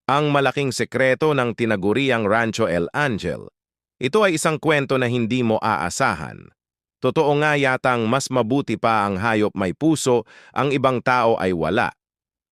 Ang malaking sekreto ng tinaguriang Rancho El Angel. Ito ay isang kwento na hindi mo aasahan. Totoo nga yatang mas mabuti pa ang hayop may puso, ang ibang tao ay wala.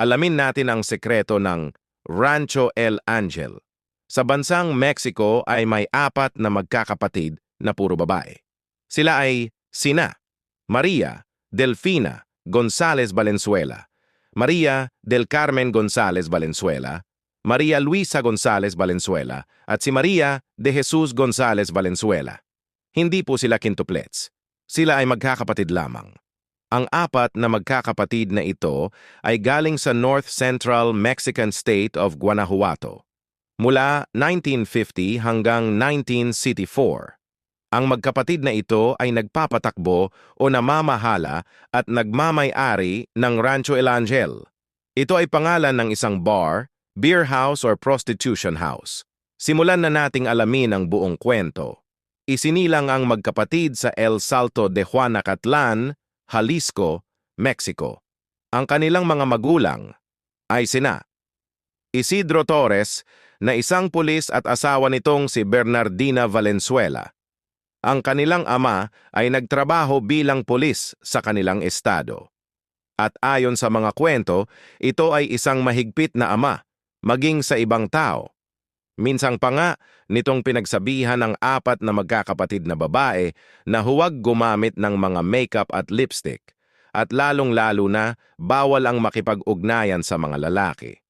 Alamin natin ang sekreto ng Rancho El Angel. Sa bansang Mexico ay may apat na magkakapatid na puro babae. Sila ay sina Maria Delfina González Valenzuela, Maria del Carmen González Valenzuela, Maria Luisa González Valenzuela at si Maria de Jesus González Valenzuela. Hindi po sila quintuplets. Sila ay magkakapatid lamang. Ang apat na magkakapatid na ito ay galing sa North Central Mexican state of Guanajuato. Mula 1950 hanggang 1964. Ang magkapatid na ito ay nagpapatakbo o namamahala at nagmamay-ari ng Rancho El Angel. Ito ay pangalan ng isang bar, beer house or prostitution house. Simulan na nating alamin ang buong kwento. Isinilang ang magkapatid sa El Salto de Juanacatlan, Jalisco, Mexico. Ang kanilang mga magulang ay sina Isidro Torres, na isang pulis at asawa nitong si Bernardina Valenzuela. Ang kanilang ama ay nagtrabaho bilang pulis sa kanilang estado. At ayon sa mga kwento, ito ay isang mahigpit na ama, maging sa ibang tao. Minsang pa nga, nitong pinagsabihan ng apat na magkakapatid na babae na huwag gumamit ng mga makeup at lipstick, at lalong-lalo na bawal ang makipag-ugnayan sa mga lalaki.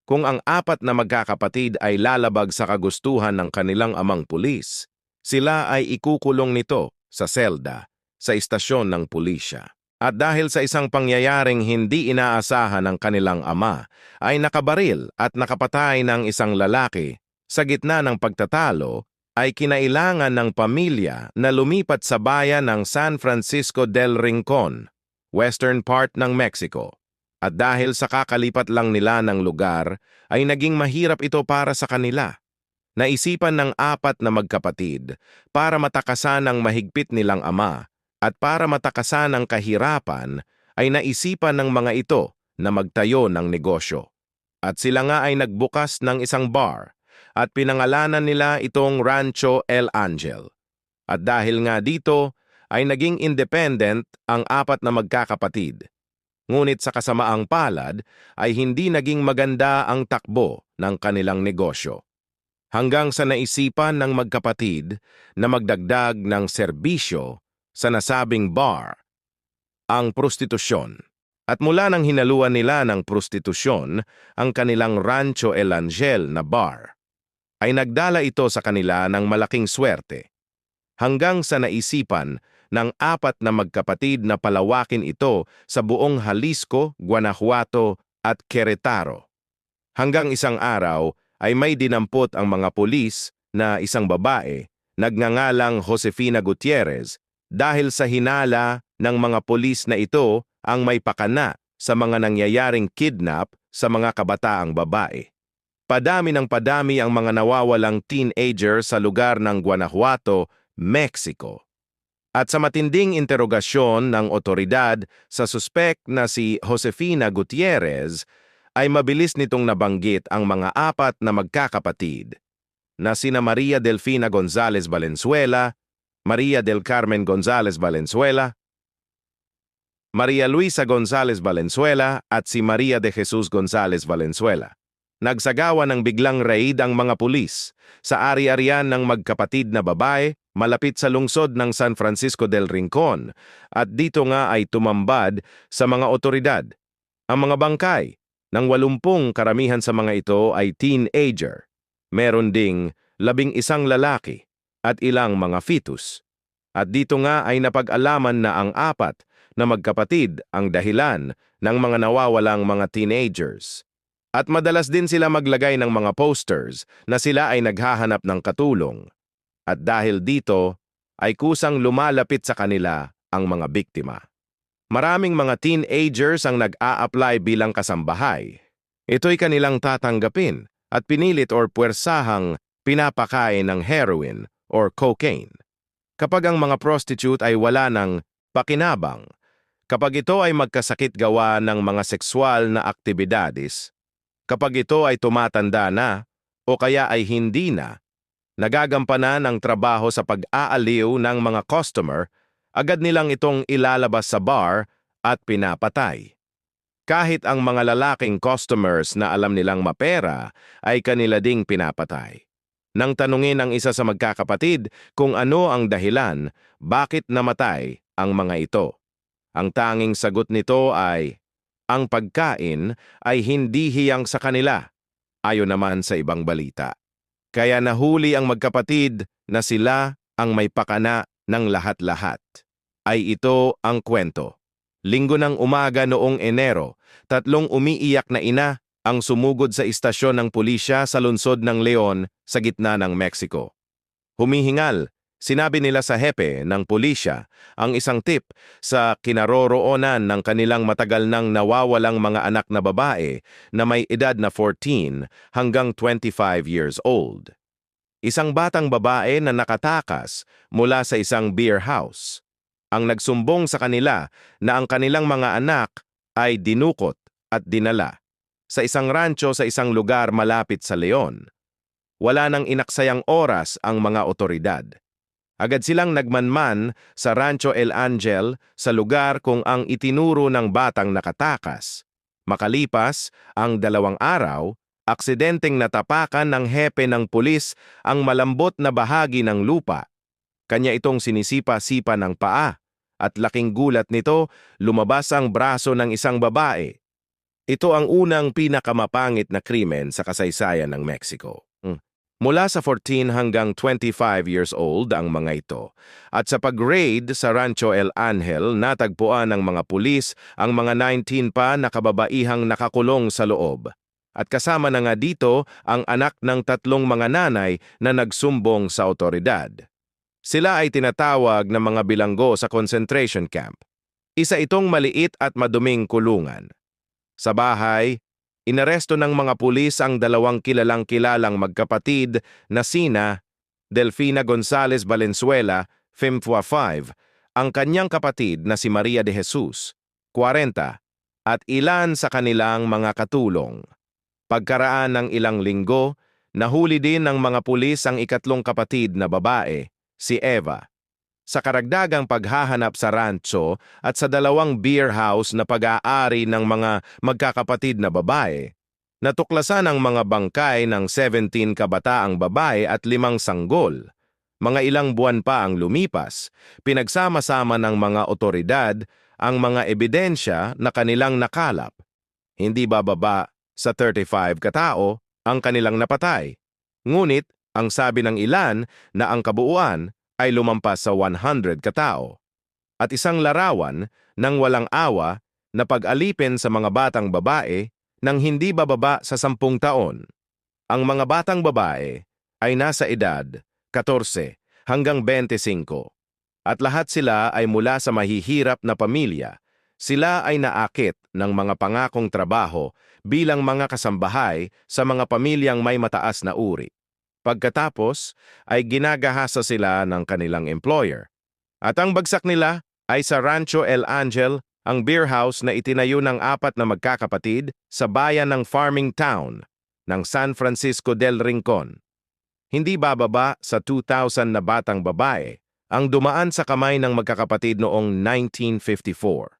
Kung ang apat na magkakapatid ay lalabag sa kagustuhan ng kanilang amang pulis, sila ay ikukulong nito sa selda, sa istasyon ng pulisya. At dahil sa isang pangyayaring hindi inaasahan ng kanilang ama, ay nakabaril at nakapatay ng isang lalaki, sa gitna ng pagtatalo, ay kinailangan ng pamilya na lumipat sa bayan ng San Francisco del Rincon, western part ng Mexico. At dahil sa kakalipat lang nila ng lugar, ay naging mahirap ito para sa kanila. Naisipan ng apat na magkapatid para matakasan ang mahigpit nilang ama at para matakasan ang kahirapan ay naisipan ng mga ito na magtayo ng negosyo. At sila nga ay nagbukas ng isang bar at pinangalanan nila itong Rancho El Angel. At dahil nga dito ay naging independent ang apat na magkakapatid. Ngunit sa kasamaang palad ay hindi naging maganda ang takbo ng kanilang negosyo. Hanggang sa naisipan ng magkapatid na magdagdag ng serbisyo sa nasabing bar, ang prostitusyon. At mula nang hinaluan nila ng prostitusyon ang kanilang Rancho El Angel na bar, ay nagdala ito sa kanila ng malaking swerte. Hanggang sa naisipan ng apat na magkapatid na palawakin ito sa buong Jalisco, Guanajuato at Querétaro. Hanggang isang araw ay may dinampot ang mga pulis na isang babae, nagngangalang Josefina Gutierrez, dahil sa hinala ng mga pulis na ito ang may pakana sa mga nangyayaring kidnap sa mga kabataang babae. Padami ng padami ang mga nawawalang teenager sa lugar ng Guanajuato, Mexico. At sa matinding interogasyon ng otoridad sa suspek na si Josefina Gutierrez, ay mabilis nitong nabanggit ang mga apat na magkakapatid na sina Maria Delfina González Valenzuela, Maria del Carmen González Valenzuela, Maria Luisa González Valenzuela at si Maria de Jesus González Valenzuela. Nagsagawa ng biglang raid ang mga pulis sa ari-arian ng magkapatid na babae malapit sa lungsod ng San Francisco del Rincon at dito nga ay tumambad sa mga otoridad. Ang mga bangkay ng 80 karamihan sa mga ito ay teenager. Meron ding 11 lalaki at ilang mga fetus. At dito nga ay napag-alaman na ang apat na magkapatid ang dahilan ng mga nawawalang mga teenagers. At madalas din sila maglagay ng mga posters na sila ay naghahanap ng katulong. At dahil dito, ay kusang lumalapit sa kanila ang mga biktima. Maraming mga teenagers ang nag-a-apply bilang kasambahay. Ito'y kanilang tatanggapin at pinilit or puwersahang pinapakain ng heroin or cocaine. Kapag ang mga prostitute ay wala ng pakinabang, kapag ito ay magkasakit gawa ng mga sexual na aktibidades, Kapag ito ay tumatanda na o kaya ay hindi na, nagagampanan ng trabaho sa pag-aaliw ng mga customer, agad nilang itong ilalabas sa bar at pinapatay. Kahit ang mga lalaking customers na alam nilang mapera ay kanila ding pinapatay. Nang tanungin ang isa sa magkakapatid kung ano ang dahilan, bakit namatay ang mga ito. Ang tanging sagot nito ay, ang pagkain ay hindi hiyang sa kanila, ayon naman sa ibang balita. Kaya nahuli ang magkapatid na sila ang may pakana ng lahat-lahat. Ay ito ang kwento. Linggo ng umaga noong Enero, 3 umiiyak na ina ang sumugod sa istasyon ng pulisya sa lungsod ng Leon sa gitna ng Mexico. Humihingal, sinabi nila sa hepe ng pulisya ang isang tip sa kinaroroonan ng kanilang matagal nang nawawalang mga anak na babae na may edad na 14 hanggang 25 years old. Isang batang babae na nakatakas mula sa isang beer house. Ang nagsumbong sa kanila na ang kanilang mga anak ay dinukot at dinala sa isang rancho sa isang lugar malapit sa Leon. Wala nang inaksayang oras ang mga otoridad. Agad silang nagmanman sa Rancho El Angel sa lugar kung ang itinuro ng batang nakatakas. Makalipas ang 2 araw, aksidenteng natapakan ng hepe ng pulis ang malambot na bahagi ng lupa. Kanya itong sinisipa-sipa ng paa at laking gulat nito, lumabas ang braso ng isang babae. Ito ang unang pinakamapangit na krimen sa kasaysayan ng Mexico. Mula sa 14 hanggang 25 years old ang mga ito. At sa pag-raid sa Rancho El Angel, natagpuan ng mga pulis ang mga 19 pa na kababaihang nakakulong sa loob. At kasama na nga dito ang anak ng 3 mga nanay na nagsumbong sa otoridad. Sila ay tinatawag na mga bilanggo sa concentration camp. Isa itong maliit at maduming kulungan. Sa bahay, inaresto ng mga pulis ang 2 kilalang magkapatid na sina Delfina Gonzalez Valenzuela, 55, ang kanyang kapatid na si Maria de Jesus, 40, at ilan sa kanilang mga katulong. Pagkaraan ng ilang linggo, nahuli din ng mga pulis ang ikatlong kapatid na babae, si Eva. Sa karagdagang paghahanap sa rancho at sa 2 beer house na pag-aari ng mga magkakapatid na babae, natuklasan ang mga bangkay ng 17 kabataang babae at 5 sanggol. Mga ilang buwan pa ang lumipas, pinagsama-sama ng mga otoridad ang mga ebidensya na kanilang nakalap. Hindi bababa sa 35 katao ang kanilang napatay. Ngunit, ang sabi ng ilan na ang kabuuan ay lumampas sa 100 katao. At isang larawan ng walang awa na pag-alipin sa mga batang babae nang hindi bababa sa 10 taon. Ang mga batang babae ay nasa edad 14 hanggang 25 at lahat sila ay mula sa mahihirap na pamilya. Sila ay naakit ng mga pangakong trabaho bilang mga kasambahay sa mga pamilyang may mataas na uri. Pagkatapos ay ginagahasa sila ng kanilang employer. At ang bagsak nila ay sa Rancho El Angel, ang beer house na itinayo ng 4 na magkakapatid sa bayan ng farming town ng San Francisco del Rincon. Hindi bababa sa 2,000 na batang babae ang dumaan sa kamay ng magkakapatid noong 1954.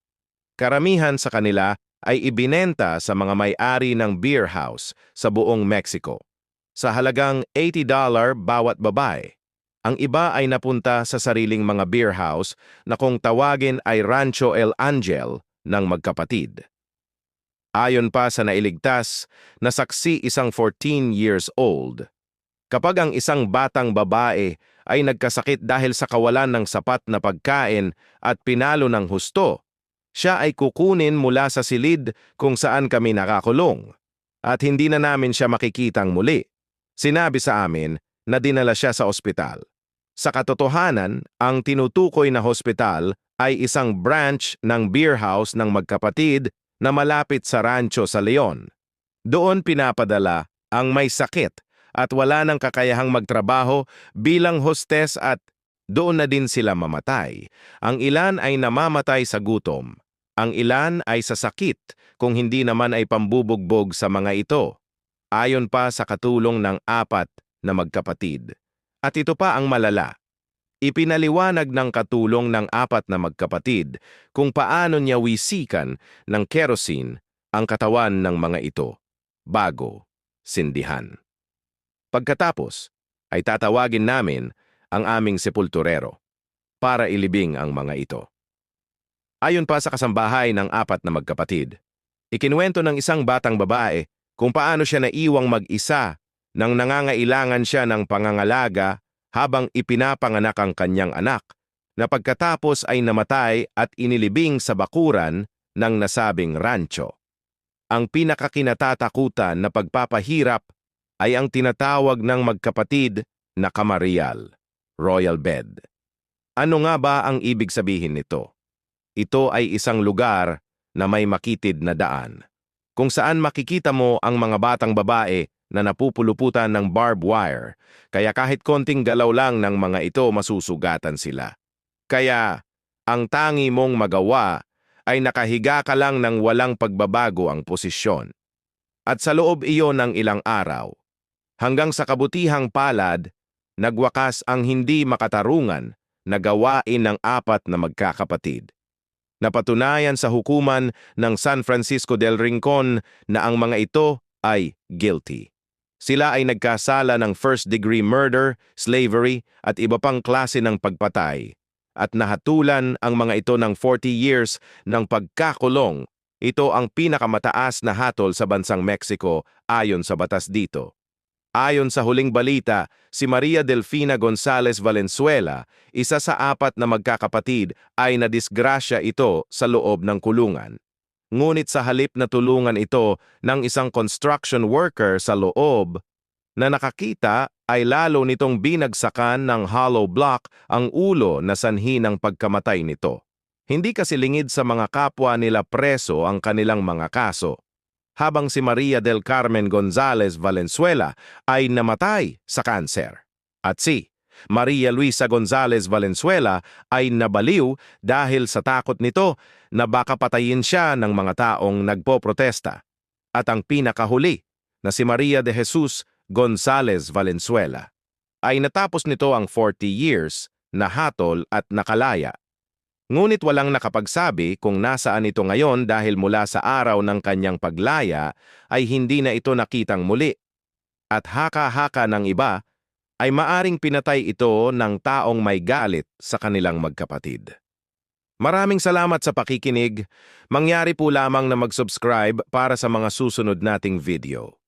Karamihan sa kanila ay ibinenta sa mga may-ari ng beer house sa buong Mexico sa halagang $80 bawat babae. Ang iba ay napunta sa sariling mga beer house na kung tawagin ay Rancho El Angel ng magkapatid. Ayon pa sa nailigtas na saksi isang 14 years old, kapag ang isang batang babae ay nagkasakit dahil sa kawalan ng sapat na pagkain at pinalo ng husto, siya ay kukunin mula sa silid kung saan kami nakakulong at hindi na namin siya makikitang muli. Sinabi sa amin na dinala siya sa ospital. Sa katotohanan, ang tinutukoy na hospital ay isang branch ng beer house ng magkapatid na malapit sa rancho sa Leon. Doon pinapadala ang may sakit at wala ng kakayahang magtrabaho bilang hostess at doon na din sila mamatay. Ang ilan ay namamatay sa gutom. Ang ilan ay sa sakit kung hindi naman ay pambubugbog sa mga ito. ayon pa sa katulong ng apat na magkapatid. At ito pa ang malala. Ipinaliwanag ng katulong ng apat na magkapatid kung paano niya wisikan ng kerosene ang katawan ng mga ito bago sindihan. Pagkatapos, ay tatawagin namin ang aming sepulturero para ilibing ang mga ito. Ayon pa sa kasambahay ng apat na magkapatid, ikinuwento ng isang batang babae kung paano siya naiwang mag-isa nang nangangailangan siya ng pangangalaga habang ipinapanganak ang kanyang anak, na pagkatapos ay namatay at inilibing sa bakuran ng nasabing rancho. Ang pinakakinatatakutan na pagpapahirap ay ang tinatawag ng magkapatid na kamarial, royal bed. Ano nga ba ang ibig sabihin nito? Ito ay isang lugar na may makitid na daan, kung saan makikita mo ang mga batang babae na napupuluputan ng barbed wire, kaya kahit konting galaw lang ng mga ito masusugatan sila. Kaya, ang tangi mong magawa ay nakahiga ka lang ng walang pagbabago ang posisyon. At sa loob iyon ng ilang araw, hanggang sa kabutihang palad, nagwakas ang hindi makatarungan na gawain ng apat na magkakapatid. Napatunayan sa hukuman ng San Francisco del Rincon na ang mga ito ay guilty. Sila ay nagkasala ng first-degree murder, slavery at iba pang klase ng pagpatay, at nahatulan ang mga ito ng 40 years ng pagkakulong. Ito ang pinakamataas na hatol sa bansang Mexico ayon sa batas dito. Ayon sa huling balita, si Maria Delfina Gonzalez Valenzuela, isa sa apat na magkakapatid, ay nadisgrasya ito sa loob ng kulungan. Ngunit sa halip na tulungan ito ng isang construction worker sa loob na nakakita, ay lalo nitong binagsakan ng hollow block ang ulo na sanhi ng pagkamatay nito. Hindi kasi lingid sa mga kapwa nila preso ang kanilang mga kaso, habang si Maria del Carmen Gonzalez Valenzuela ay namatay sa kanser. At si Maria Luisa Gonzalez Valenzuela ay nabaliw dahil sa takot nito na baka patayin siya ng mga taong nagpoprotesta. At ang pinakahuli na si Maria de Jesus Gonzalez Valenzuela ay natapos nito ang 40 years na hatol at nakalaya. Ngunit walang nakapagsabi kung nasaan ito ngayon dahil mula sa araw ng kanyang paglaya ay hindi na ito nakitang muli. At haka-haka ng iba ay maaring pinatay ito ng taong may galit sa kanilang magkapatid. Maraming salamat sa pakikinig. Mangyari po lamang na mag-subscribe para sa mga susunod nating video.